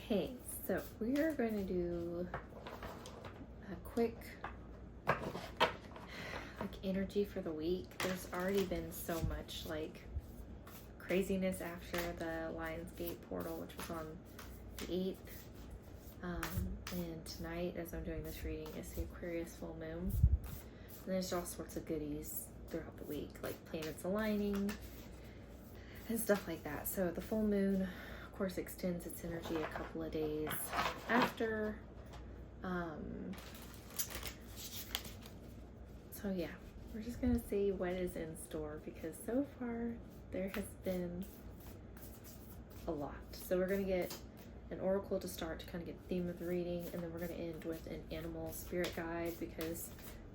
Okay, so we are going to do a quick energy for the week. There's already been so much craziness after the Lionsgate portal, which was on the 8th. And tonight, as I'm doing this reading, is the Aquarius full moon. And there's all sorts of goodies throughout the week, like planets aligning and stuff like that. So the full moon, of course, extends its energy a couple of days after. So yeah, we're just gonna see what is in store, because so far there has been a lot. So we're gonna get an oracle to start to kind of get the theme of the reading, and then we're going to end with an animal spirit guide, because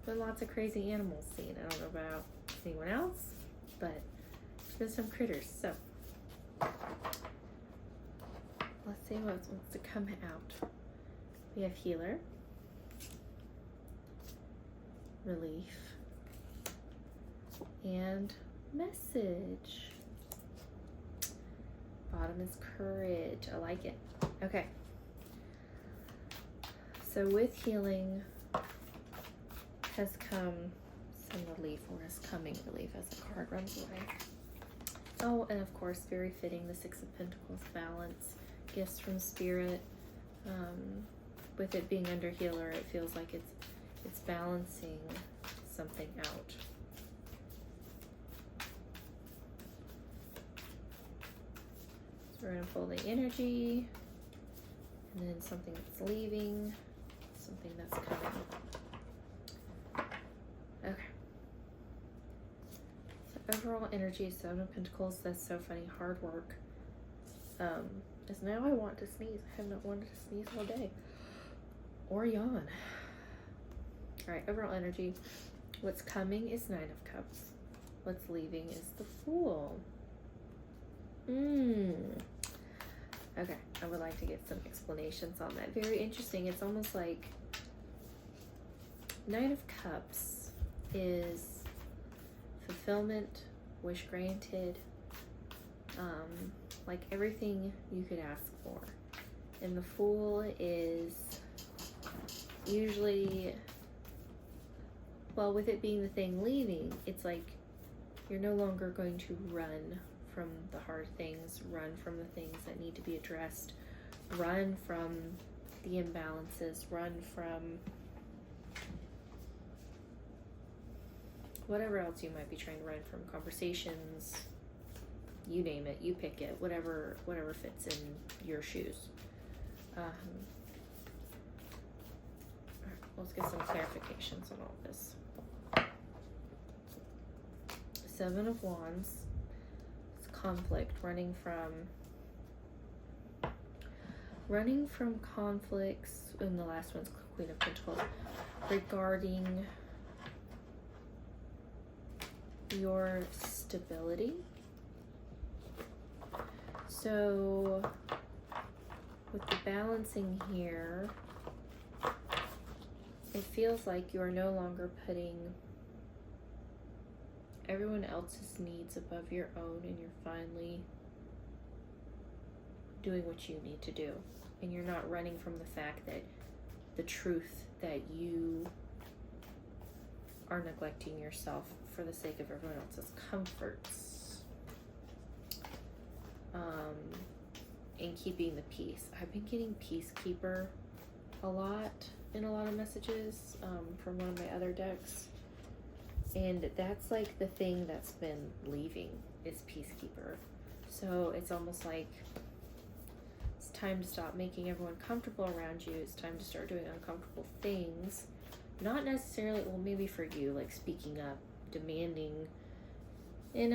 there's been lots of crazy animals seen. I don't know about anyone else, but there's been some critters. So let's see what wants to come out. We have healer, relief, and message. Bottom is courage. I like it. Okay. So with healing has come some relief, or is coming relief as the card runs away. Oh, and of course, very fitting, the Six of Pentacles, balance, gifts from spirit. With it being under healer, it feels like it's balancing something out. We're going to pull the energy, and then something that's leaving, something that's coming. Okay. So overall energy, Seven of Pentacles, that's so funny, hard work. Is now I want to sneeze. I have not wanted to sneeze all day. Or yawn. Alright, overall energy. What's coming is Nine of Cups. What's leaving is the Fool. Okay, I would like to get some explanations on that. Very interesting. It's almost like Nine of Cups is fulfillment, wish granted, like everything you could ask for. And the Fool is usually, well, with it being the thing leaving, it's like you're no longer going to run from the hard things, run from the things that need to be addressed, run from the imbalances, run from whatever else you might be trying to run from, conversations, you name it, you pick it, whatever fits in your shoes. All right, let's get some clarifications on all this. Seven of Wands. Conflict, running from conflicts, and the last one's Queen of Pentacles, regarding your stability. So with the balancing here, it feels like you are no longer putting everyone else's needs above your own, and you're finally doing what you need to do, and you're not running from the fact that the truth that you are neglecting yourself for the sake of everyone else's comforts, and keeping the peace. I've been getting peacekeeper a lot in a lot of messages from one of my other decks. And that's like the thing that's been leaving, is peacekeeper. So it's almost like it's time to stop making everyone comfortable around you. It's time to start doing uncomfortable things. Not necessarily, well, maybe for you, like speaking up, demanding in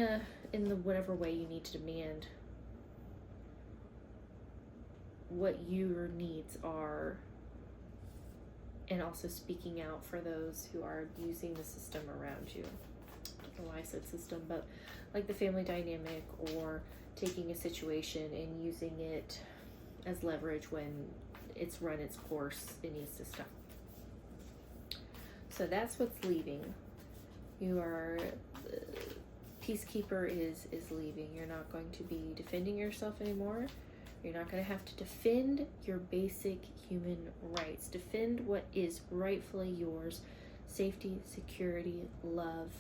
the whatever way you need to demand what your needs are, and also speaking out for those who are abusing the system around you. I don't know why I said system, but like the family dynamic, or taking a situation and using it as leverage when it's run its course, it needs to stop. So that's what's leaving. You are, peacekeeper is leaving. You're not going to be defending yourself anymore. You're not going to have to defend your basic human rights. Defend what is rightfully yours. Safety, security, love,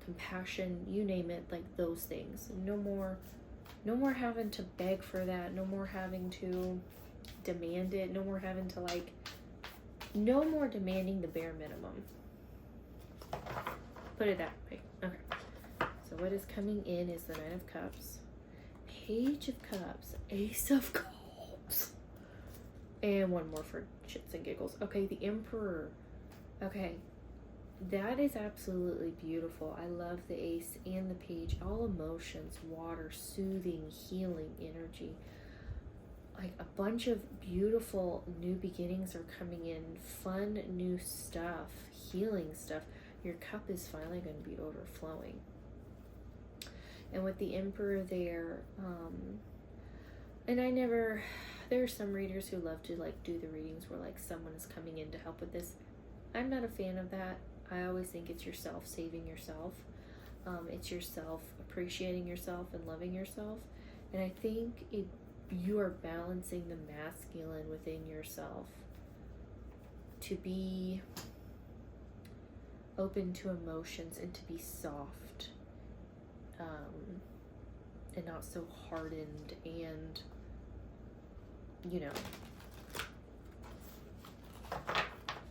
compassion, you name it, like those things. No more having to beg for that. No more having to demand it. No more having to no more demanding the bare minimum. Put it that way. Okay. So what is coming in is the Knight of Cups, Page of Cups, Ace of Cups, and one more for shits and giggles. Okay, the Emperor. Okay, that is absolutely beautiful. I love the Ace and the Page. All emotions, water, soothing, healing energy. Like a bunch of beautiful new beginnings are coming in. Fun new stuff, healing stuff. Your cup is finally going to be overflowing. And with the Emperor there, and there are some readers who love to do the readings where someone is coming in to help with this. I'm not a fan of that. I always think it's yourself saving yourself. It's yourself appreciating yourself and loving yourself. And I think you are balancing the masculine within yourself to be open to emotions and to be soft. And not so hardened and,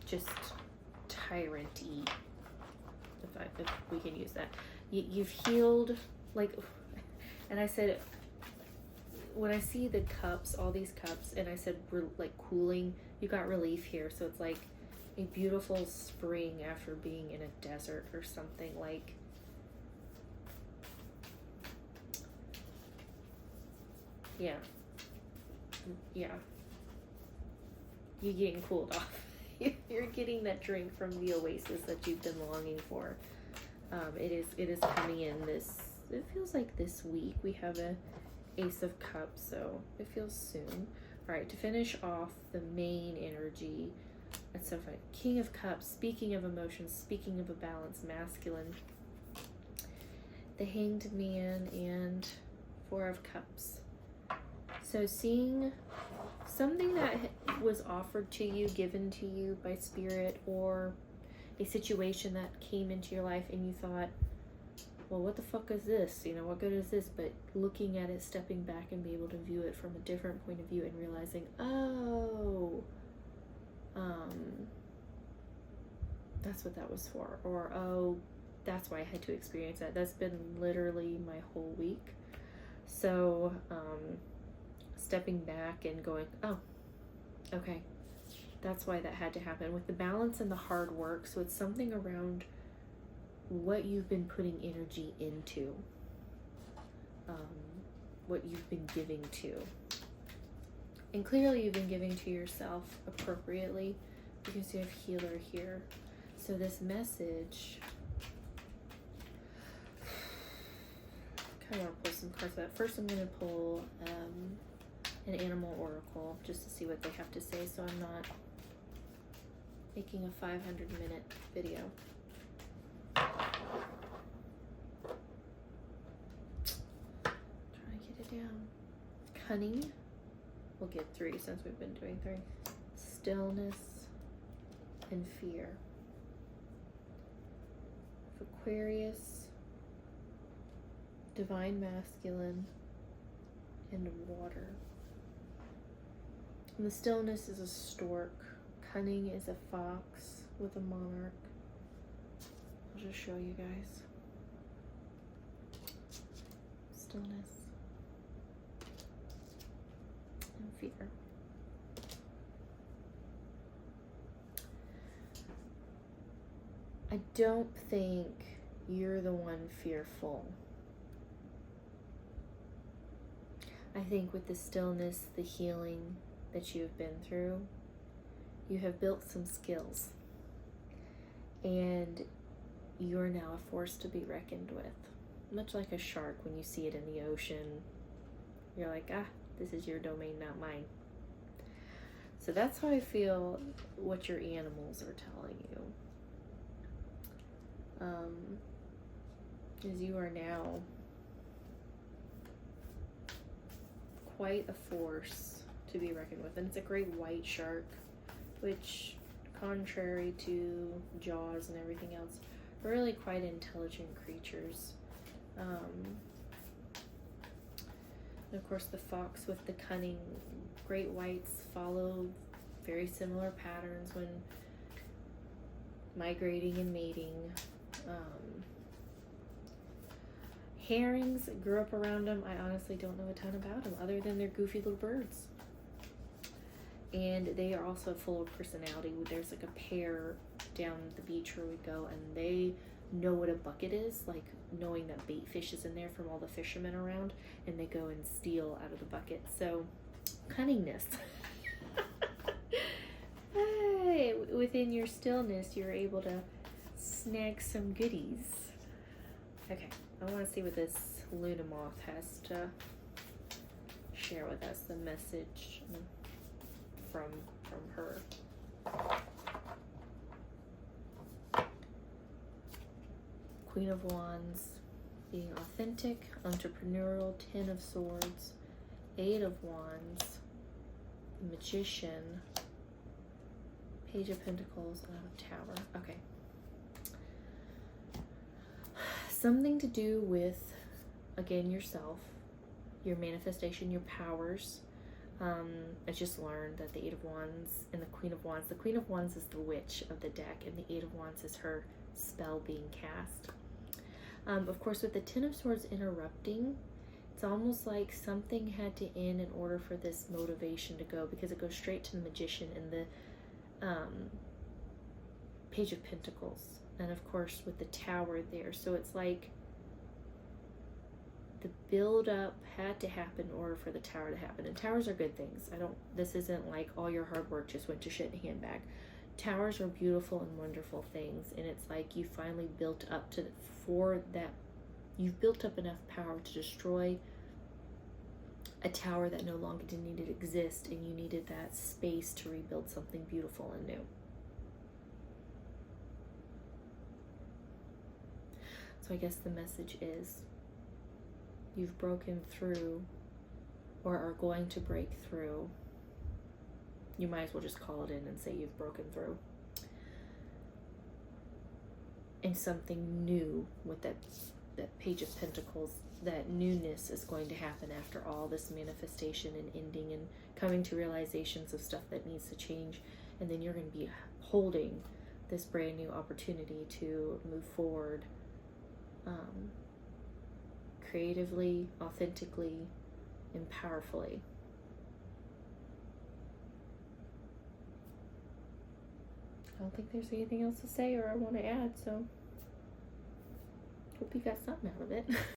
just tyrant-y, if we can use that. You've healed, and I said, when I see the cups, all these cups, and I said we're cooling, you got relief here. So it's like a beautiful spring after being in a desert or something. Yeah. You're getting cooled off. You're getting that drink from the oasis that you've been longing for. It is coming in it feels like this week. We have a Ace of Cups, so it feels soon. All right, to finish off the main energy, that's so funny. King of Cups, speaking of emotions, speaking of a balanced masculine, the Hanged Man, and Four of Cups. So seeing something that was offered to you, given to you by Spirit, or a situation that came into your life and you thought, well, what the fuck is this? What good is this? But looking at it, stepping back and be able to view it from a different point of view and realizing, that's what that was for. Or, that's why I had to experience that. That's been literally my whole week. So, stepping back and going, okay, that's why that had to happen. With the balance and the hard work, so it's something around what you've been putting energy into, what you've been giving to. And clearly you've been giving to yourself appropriately, because you have Healer here. So this message, I kind of want to pull some cards out. First I'm going to pull an animal oracle just to see what they have to say, so I'm not making a 500-minute video. Trying to get it down. Cunning. We'll get 3 since we've been doing 3. Stillness and fear. Aquarius, divine masculine, and water. And the stillness is a stork. Cunning is a fox with a monarch. I'll just show you guys. Stillness and fear. I don't think you're the one fearful. I think with the stillness, the healing that you've been through, you have built some skills. And you're now a force to be reckoned with. Much like a shark, when you see it in the ocean, you're like, this is your domain, not mine. So that's how I feel what your animals are telling you. Is you are now quite a force to be reckoned with, and it's a great white shark, which, contrary to Jaws and everything else, are really quite intelligent creatures. And of course, the fox with the cunning. Great whites follow very similar patterns when migrating and mating. Herrings, grew up around them. I honestly don't know a ton about them other than they're goofy little birds. And they are also full of personality. There's like a pair down the beach where we go, and they know what a bucket is, like knowing that bait fish is in there from all the fishermen around, and they go and steal out of the bucket. So, cunningness. Hey, within your stillness, you're able to snag some goodies. Okay, I want to see what this Luna moth has to share with us, the message from her. Queen of Wands, being authentic, entrepreneurial. Ten of Swords, Eight of Wands, Magician, Page of Pentacles, and Tower. Okay. Something to do with, again, yourself, your manifestation, your powers. I just learned that the Eight of Wands and the Queen of Wands. The Queen of Wands is the witch of the deck, and the Eight of Wands is her spell being cast. Of course, with the Ten of Swords interrupting, it's almost like something had to end in order for this motivation to go, because it goes straight to the Magician and the Page of Pentacles, and of course with the Tower there. So it's like the build up had to happen in order for the Tower to happen. And towers are good things. This isn't like all your hard work just went to shit in a handbag. Towers are beautiful and wonderful things, and it's like you finally built up you've built up enough power to destroy a tower that no longer needed to exist, and you needed that space to rebuild something beautiful and new. So I guess the message is you've broken through, or are going to break through. You might as well just call it in and say you've broken through. And something new with that Page of Pentacles, that newness is going to happen after all this manifestation and ending and coming to realizations of stuff that needs to change. And then you're going to be holding this brand new opportunity to move forward creatively, authentically, and powerfully. I don't think there's anything else to say or I want to add, so hope you got something out of it.